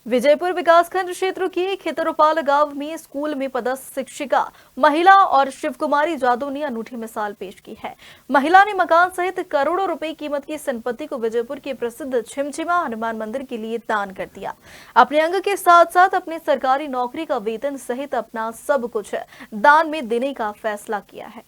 विजयपुर विकासखंड क्षेत्र के खेतरोपाल गांव में स्कूल में पदस्थ शिक्षिका महिला और शिव कुमारी जादव ने अनूठी मिसाल पेश की है। महिला ने मकान सहित करोड़ों रुपए कीमत की संपत्ति को विजयपुर के प्रसिद्ध छिमछिमा हनुमान मंदिर के लिए दान कर दिया। अपने अंग के साथ साथ अपने सरकारी नौकरी का वेतन सहित अपना सब कुछ दान में देने का फैसला किया है।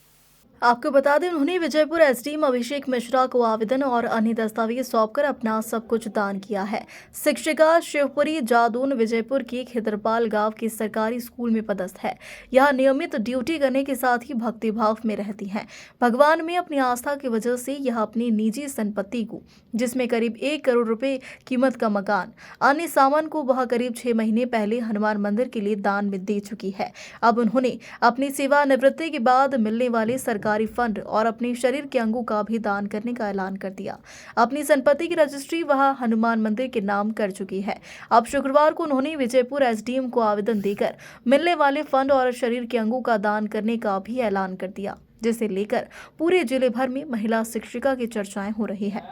आपको बता दें, उन्होंने विजयपुर एसडीएम अभिषेक मिश्रा को आवेदन और अन्य दस्तावेज सौंपकर अपना सब कुछ दान किया है। शिक्षिका शिवपुरी जादून विजयपुर के खेतरपाल गांव के सरकारी स्कूल में पदस्थ है। यह नियमित ड्यूटी करने के साथ ही भक्ति भाव में रहती हैं। भगवान में अपनी आस्था की वजह से यह अपनी निजी संपत्ति को, जिसमें करीब 1 करोड़ रुपए कीमत का मकान, अन्य सामान को वह करीब 6 महीने पहले हनुमान मंदिर के लिए दान में दे चुकी है। अब उन्होंने अपनी सेवानिवृत्ति के बाद मिलने वाले सरकारी फंड और अपने शरीर के अंगों का भी दान करने का ऐलान कर दिया। अपनी संपत्ति की रजिस्ट्री वह हनुमान मंदिर के नाम कर चुकी है। अब शुक्रवार को उन्होंने विजयपुर एसडीएम को आवेदन देकर मिलने वाले फंड और शरीर के अंगों का दान करने का भी ऐलान कर दिया, जिसे लेकर पूरे जिले भर में महिला शिक्षिका की चर्चाएं हो रही है।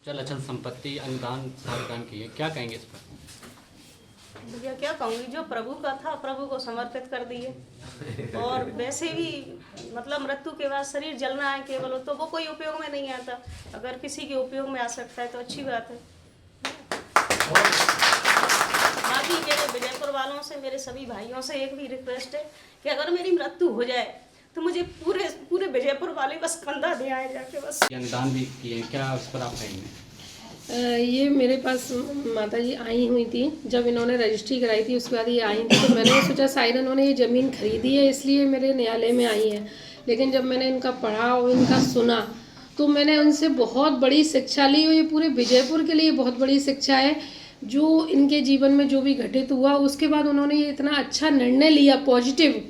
चल अचल संपत्ति अनुदान दान की है, क्या कहेंगे इस पर? भैया क्या कहूँगी, जो प्रभु का था प्रभु को समर्पित कर दिए। और वैसे भी मतलब मृत्यु के बाद शरीर जलना है केवल, तो वो कोई उपयोग में नहीं आता। अगर किसी के उपयोग में आ सकता है तो अच्छी बात है। बाकी मेरे विजयपुर वालों से, मेरे सभी भाइयों से एक भी रिक्वेस्ट है कि अगर मेरी मृत्यु हो जाए तो मुझे पूरे विजयपुर वाले बस कंधा दे आए जाके बस। अनुदान भी किए, क्या उस पर आप कहेंगे? ये मेरे पास माता जी आई हुई थी, जब इन्होंने रजिस्ट्री कराई थी उसके बाद ये आई थी, तो मैंने सोचा शायद इन्होंने ये ज़मीन खरीदी है इसलिए मेरे न्यायालय में आई है। लेकिन जब मैंने इनका पढ़ा और इनका सुना तो मैंने उनसे बहुत बड़ी शिक्षा ली, और ये पूरे विजयपुर के लिए बहुत बड़ी शिक्षा है। जो इनके जीवन में जो भी घटित हुआ उसके बाद उन्होंने ये इतना अच्छा निर्णय लिया पॉजिटिव,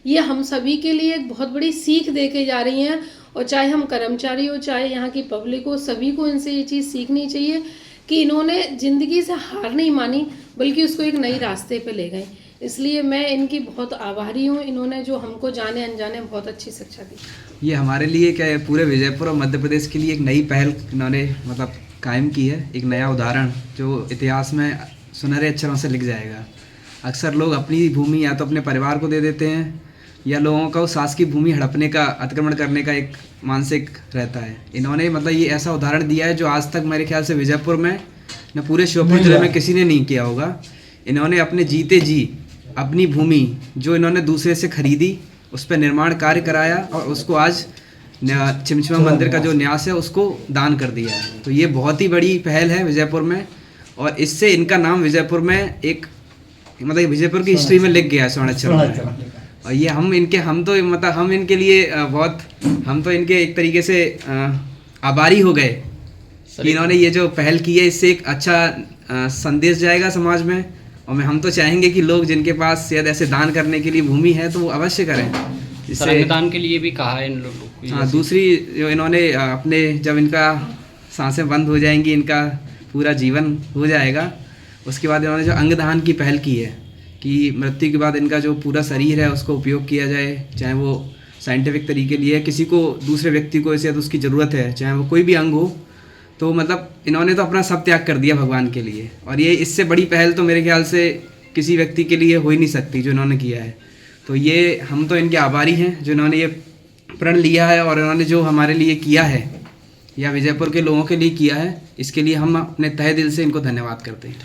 ये हम सभी के लिए एक बहुत बड़ी सीख दे के जा रही हैं। और चाहे हम कर्मचारी हो, चाहे यहाँ की पब्लिक हो, सभी को इनसे ये चीज़ सीखनी चाहिए कि इन्होंने ज़िंदगी से हार नहीं मानी, बल्कि उसको एक नई रास्ते पे ले गए। इसलिए मैं इनकी बहुत आभारी हूँ। इन्होंने जो हमको जाने अनजाने बहुत अच्छी शिक्षा दी। ये हमारे लिए क्या है, पूरे विजयपुर और मध्य प्रदेश के लिए एक नई पहल इन्होंने मतलब कायम की है, एक नया उदाहरण जो इतिहास में सुनहरे अक्षरों से लिख जाएगा। अक्सर लोग अपनी भूमि या तो अपने परिवार को दे देते हैं, या लोगों का उस शासकीय भूमि हड़पने का, अतिक्रमण करने का एक मानसिक रहता है। इन्होंने मतलब ये ऐसा उदाहरण दिया है जो आज तक मेरे ख्याल से विजयपुर में न पूरे श्योपुर जिले में किसी ने नहीं किया होगा। इन्होंने अपने जीते जी अपनी भूमि जो इन्होंने दूसरे से खरीदी, उस पर निर्माण कार्य कराया और उसको आज छिमछिमा मंदिर का जो न्यास है उसको दान कर दिया है। तो ये बहुत ही बड़ी पहल है विजयपुर में, और इससे इनका नाम विजयपुर में एक मतलब विजयपुर की हिस्ट्री में लिख गया है स्वर्ण अक्षरों में। और ये हम इनके लिए हम तो इनके एक तरीके से आभारी हो गए कि इन्होंने ये जो पहल की है, इससे एक अच्छा संदेश जाएगा समाज में। और हम तो चाहेंगे कि लोग जिनके पास शायद ऐसे दान करने के लिए भूमि है तो वो अवश्य करें। इससे दान के लिए भी कहा है इन लोगों को। हाँ, दूसरी जो इन्होंने अपने जब इनका सांसें बंद हो जाएंगी, इनका पूरा जीवन हो जाएगा, उसके बाद इन्होंने जो अंगदान की पहल की है कि मृत्यु के बाद इनका जो पूरा शरीर है उसको उपयोग किया जाए, चाहे वो साइंटिफिक तरीके लिए किसी को, दूसरे व्यक्ति को शायद उसकी ज़रूरत है, चाहे वो कोई भी अंग हो, तो मतलब इन्होंने तो अपना सब त्याग कर दिया भगवान के लिए। और ये इससे बड़ी पहल तो मेरे ख्याल से किसी व्यक्ति के लिए हो ही नहीं सकती जो इन्होंने किया है। तो ये हम तो इनके आभारी हैं जो इन्होंने ये प्रण लिया है, और इन्होंने जो हमारे लिए किया है या विजयपुर के लोगों के लिए किया है, इसके लिए हम अपने तहे दिल से इनको धन्यवाद करते हैं।